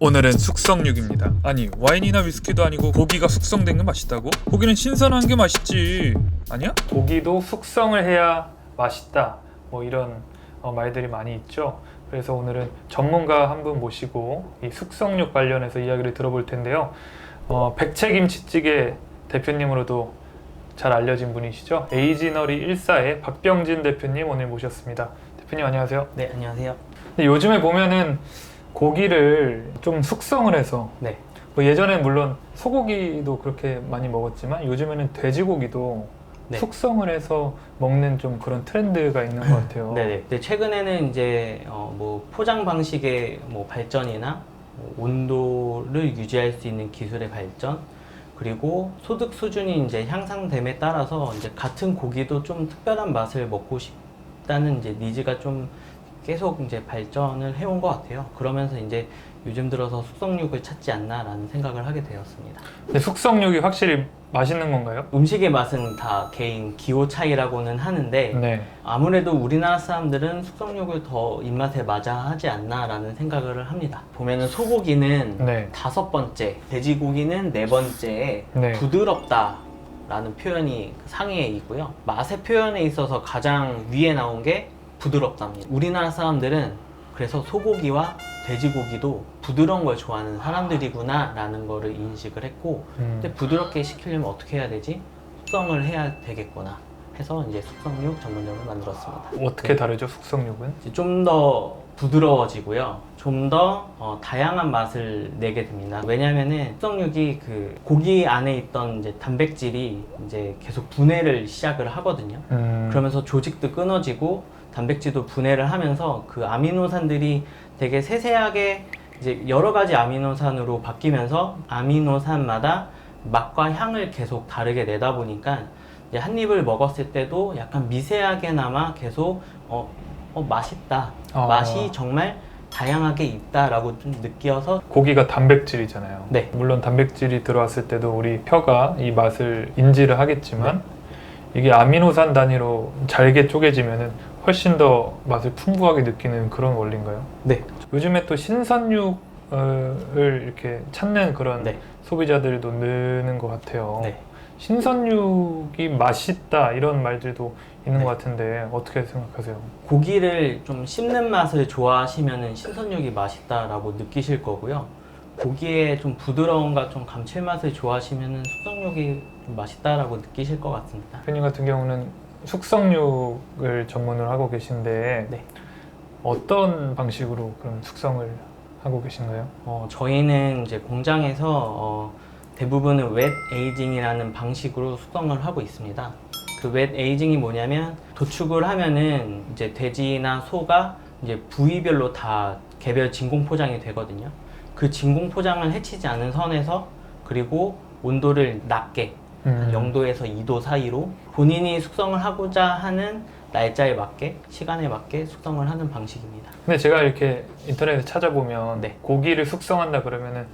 오늘은 숙성육입니다. 아니 와인이나 위스키도 아니고 고기가 숙성된 게 맛있다고? 고기는 신선한 게 맛있지 아니야? 고기도 숙성을 해야 맛있다 뭐 이런 말들이 많이 있죠. 그래서 오늘은 전문가 한 분 모시고 이 숙성육 관련해서 이야기를 들어볼 텐데요. 백채김치찌개 대표님으로도 잘 알려진 분이시죠. 에이지너리 1사의 박병진 대표님 오늘 모셨습니다. 대표님 안녕하세요. 네, 안녕하세요. 근데 요즘에 보면은 고기를 좀 숙성을 해서 네. 뭐 예전엔 물론 소고기도 그렇게 많이 먹었지만 요즘에는 돼지고기도 네. 숙성을 해서 먹는 좀 그런 트렌드가 있는 것 같아요. 네네. 근데 최근에는 이제 뭐 포장 방식의 뭐 발전이나 뭐 온도를 유지할 수 있는 기술의 발전, 그리고 소득 수준이 이제 향상됨에 따라서 이제 같은 고기도 좀 특별한 맛을 먹고 싶다는 이제 니즈가 좀 계속 이제 발전을 해온 것 같아요. 그러면서 이제 요즘 들어서 숙성육을 찾지 않나라는 생각을 하게 되었습니다. 근데 숙성육이 확실히 맛있는 건가요? 음식의 맛은 다 개인 기호 차이라고는 하는데 네. 아무래도 우리나라 사람들은 숙성육을 더 입맛에 맞아 하지 않나라는 생각을 합니다. 보면은 소고기는 네. 5번째, 돼지고기는 4번째에 네. 부드럽다 라는 표현이 상위에 있고요. 맛의 표현에 있어서 가장 위에 나온 게 부드럽답니다. 우리나라 사람들은 그래서 소고기와 돼지고기도 부드러운 걸 좋아하는 사람들이구나 라는 거를 인식을 했고, 근데 부드럽게 시키려면 어떻게 해야 되지? 숙성을 해야 되겠구나 해서 이제 숙성육 전문점을 만들었습니다. 어떻게 다르죠, 숙성육은? 좀 더 부드러워지고요. 좀 더 다양한 맛을 내게 됩니다. 왜냐면은 숙성육이 그 고기 안에 있던 이제 단백질이 이제 계속 분해를 시작을 하거든요. 그러면서 조직도 끊어지고 단백질도 분해를 하면서 그 아미노산들이 되게 세세하게 이제 여러 가지 아미노산으로 바뀌면서 아미노산마다 맛과 향을 계속 다르게 내다 보니까 이제 한 입을 먹었을 때도 약간 미세하게나마 계속 맛있다, 맛이 정말 다양하게 있다라고 좀 느껴서. 고기가 단백질이잖아요. 네. 물론 단백질이 들어왔을 때도 우리 혀가 이 맛을 인지를 하겠지만 이게 아미노산 단위로 잘게 쪼개지면은 훨씬 더 맛을 풍부하게 느끼는 그런 원리인가요? 네. 요즘에 또 신선육을 이렇게 찾는 그런 네. 소비자들도 느는 것 같아요. 네. 신선육이 맛있다 이런 말들도 있는 네. 것 같은데 어떻게 생각하세요? 고기를 좀 씹는 맛을 좋아하시면은 신선육이 맛있다라고 느끼실 거고요. 고기의 좀 부드러움과 좀 감칠맛을 좋아하시면은 숙성육이 좀 맛있다라고 느끼실 것 같습니다. 대표님 같은 경우는 숙성육을 전문으로 하고 계신데 네. 어떤 방식으로 그럼 숙성을 하고 계신가요? 저희는 이제 공장에서 대부분은 웻 에이징이라는 방식으로 숙성을 하고 있습니다. 그 웻 에이징이 뭐냐면 도축을 하면은 이제 돼지나 소가 이제 부위별로 다 개별 진공 포장이 되거든요. 그 진공 포장을 해치지 않은 선에서, 그리고 온도를 낮게 한 0도에서 2도 사이로 본인이 숙성을 하고자 하는 날짜에 맞게, 시간에 맞게 숙성을 하는 방식입니다. 근데 제가 이렇게 인터넷에 찾아보면 네. 고기를 숙성한다 그러면은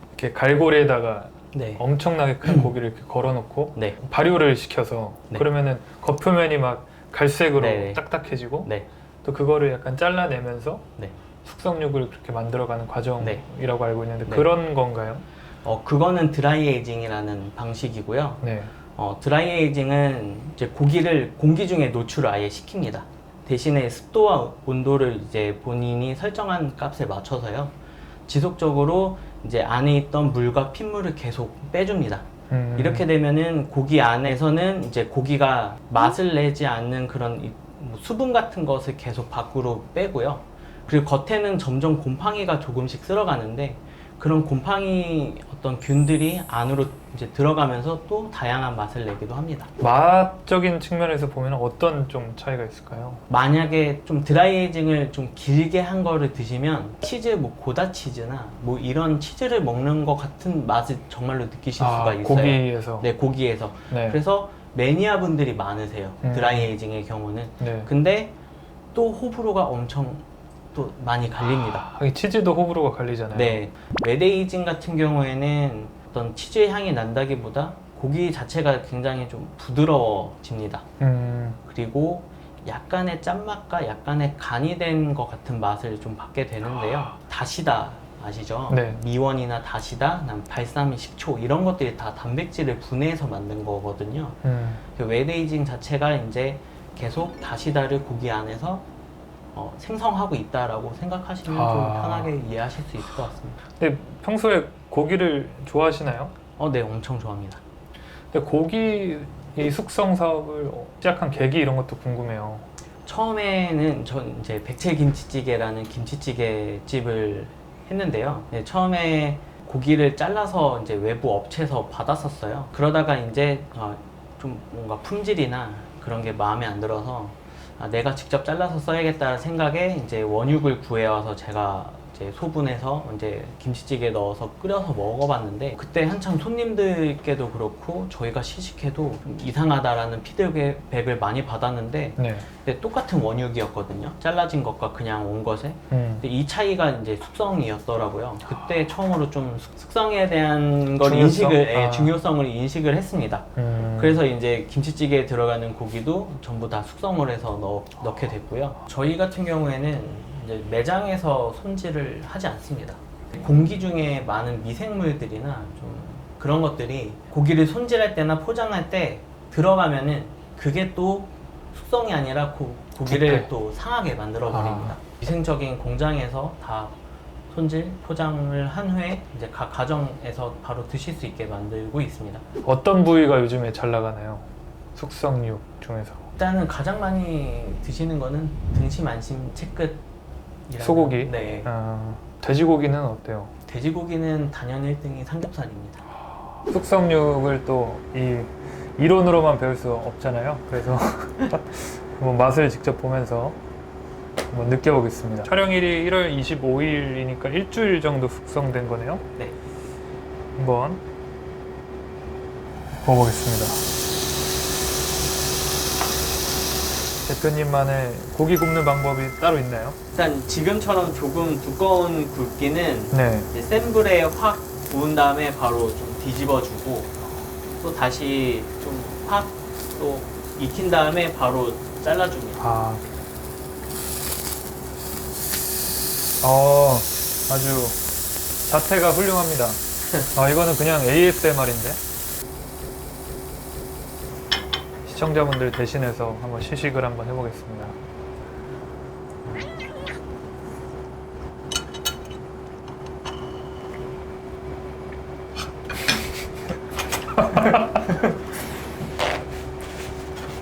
이렇게 갈고리에다가 네. 엄청나게 큰 고기를 이렇게 걸어놓고 네. 발효를 시켜서 네. 그러면은 겉표면이 막 갈색으로 네. 딱딱해지고 네. 또 그거를 약간 잘라내면서 네. 숙성육을 그렇게 만들어가는 과정이라고 알고 있는데 네. 그런 건가요? 그거는 드라이 에이징이라는 방식이고요. 네. 드라이 에이징은 이제 고기를 공기 중에 노출을 아예 시킵니다. 대신에 습도와 온도를 이제 본인이 설정한 값에 맞춰서요. 지속적으로 이제 안에 있던 물과 핏물을 계속 빼줍니다. 이렇게 되면은 고기 안에서는 이제 고기가 맛을 내지 않는 그런 수분 같은 것을 계속 밖으로 빼고요. 그리고 겉에는 점점 곰팡이가 조금씩 쓸어가는데 그런 곰팡이 어떤 균들이 안으로 이제 들어가면서 또 다양한 맛을 내기도 합니다. 맛적인 측면에서 보면 어떤 좀 차이가 있을까요? 만약에 좀 드라이 에이징을 좀 길게 한 거를 드시면 치즈, 뭐 고다 치즈나 뭐 이런 치즈를 먹는 것 같은 맛을 정말로 느끼실 수가 있어요. 고기에서. 네, 고기에서. 네. 그래서 매니아 분들이 많으세요. 드라이 에이징의 경우는. 네. 근데 또 호불호가 엄청 또 많이 갈립니다. 치즈도 호불호가 갈리잖아요. 네, 웻 에이징 같은 경우에는 어떤 치즈의 향이 난다기보다 고기 자체가 굉장히 좀 부드러워집니다. 그리고 약간의 짠맛과 약간의 간이 된 것 같은 맛을 좀 받게 되는데요. 다시다 아시죠? 네. 미원이나 다시다, 그다음 발사믹, 식초 이런 것들이 다 단백질을 분해해서 만든 거거든요. 그 웨데이징 자체가 이제 계속 다시다를 고기 안에서 생성하고 있다라고 생각하시면 좀 편하게 이해하실 수 있을 것 같습니다. 근데 평소에 고기를 좋아하시나요? 네, 엄청 좋아합니다. 근데 고기 이 숙성 사업을 시작한 계기 이런 것도 궁금해요. 처음에는 전 이제 백채 김치찌개라는 김치찌개 집을 했는데요. 네, 처음에 고기를 잘라서 이제 외부 업체에서 받았었어요. 그러다가 이제 좀 뭔가 품질이나 그런 게 마음에 안 들어서 내가 직접 잘라서 써야겠다는 생각에 이제 원육을 구해와서 제가 이제 소분해서 이제 김치찌개에 넣어서 끓여서 먹어봤는데 그때 한참 손님들께도 그렇고 저희가 시식해도 좀 이상하다라는 피드백을 많이 받았는데 네. 근데 똑같은 원육이었거든요. 잘라진 것과 그냥 온 것에. 근데 이 차이가 이제 숙성이었더라고요. 그때 처음으로 좀 숙성에 대한 걸 중요성? 중요성을 인식을 했습니다. 그래서 이제 김치찌개에 들어가는 고기도 전부 다 숙성을 해서 넣게 됐고요. 저희 같은 경우에는 이제 매장에서 손질을 하지 않습니다. 공기 중에 많은 미생물들이나 좀 그런 것들이 고기를 손질할 때나 포장할 때 들어가면은 그게 또 숙성이 아니라 고기를 또 상하게 만들어 버립니다. 위생적인 공장에서 다 손질, 포장을 한 후에 이제 각 가정에서 바로 드실 수 있게 만들고 있습니다. 어떤 부위가 요즘에 잘 나가나요? 숙성육 중에서. 일단은 가장 많이 드시는 거는 등심, 안심, 채끝 소고기? 네. 돼지고기는 어때요? 돼지고기는 단연 1등이 삼겹살입니다. 숙성육을 또 이 이론으로만 배울 수 없잖아요. 그래서 한번 맛을 직접 보면서 한번 느껴보겠습니다. 촬영일이 1월 25일이니까 일주일 정도 숙성된 거네요. 네. 한번 먹어보겠습니다. 대표님만의 고기 굽는 방법이 따로 있나요? 일단 지금처럼 조금 두꺼운 굵기는 네. 이제 센 불에 확 구운 다음에 바로 좀 뒤집어주고 또 다시 좀 확 또 익힌 다음에 바로 잘라줍니다. 아주 자태가 훌륭합니다. 이거는 그냥 ASMR인데. 시청자분들 대신해서 한번 시식을 한번 해보겠습니다.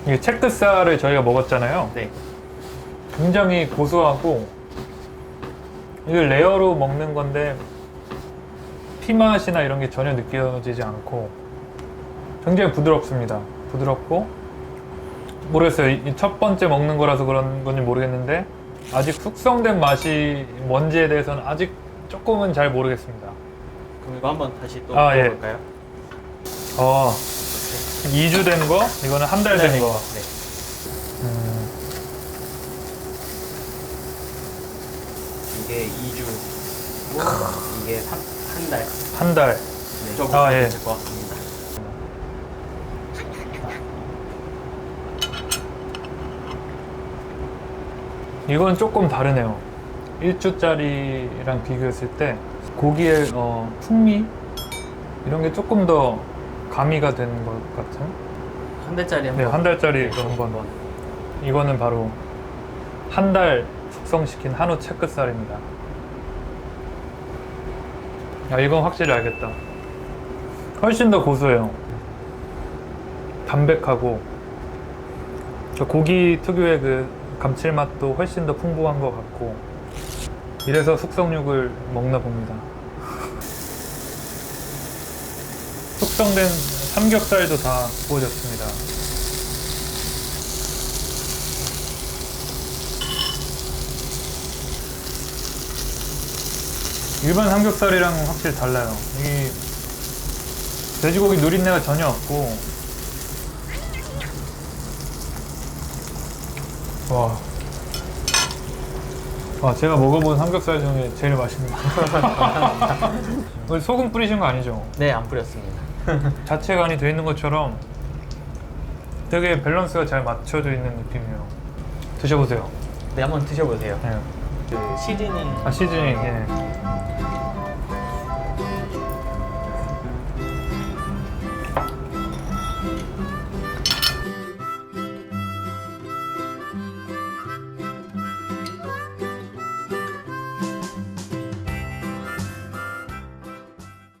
이게 채끝살을 저희가 먹었잖아요. 네. 굉장히 고소하고 이걸 레어로 먹는 건데 피맛이나 이런 게 전혀 느껴지지 않고 굉장히 부드럽습니다. 부드럽고 모르겠어요. 이 첫 번째 먹는 거라서 그런 건지 모르겠는데 아직 숙성된 맛이 뭔지에 대해서는 아직 조금은 잘 모르겠습니다. 그럼 이거 한번 다시 또 예. 먹어볼까요? 2주 된 거, 이거는 한 달 된 거. 네. 이게 2주고 이게 한 달. 한 달. 네. 정도 예. 될 것 같습니다. 이건 조금 다르네요. 1주짜리랑 비교했을 때 고기의 풍미 이런 게 조금 더 가미가 된 것 같은. 한 달짜리 네, 한 달짜리 네, 한번. 이거는 바로 한 달 숙성시킨 한우 채끝살입니다. 이건 확실히 알겠다. 훨씬 더 고소해요. 담백하고 고기 특유의 그 감칠맛도 훨씬 더 풍부한 것 같고 이래서 숙성육을 먹나 봅니다. 숙성된 삼겹살도 다 구워졌습니다. 일반 삼겹살이랑 확실히 달라요. 이 돼지고기 누린내가 전혀 없고 와, 제가 먹어본 삼겹살 중에 제일 맛있네요. 소금 뿌리신 거 아니죠? 네, 안 뿌렸습니다. 자체 간이 돼 있는 것처럼 되게 밸런스가 잘 맞춰져 있는 느낌이에요. 드셔보세요. 네, 한번 드셔보세요. 네. 그 시즈닝 시즈닝, 예.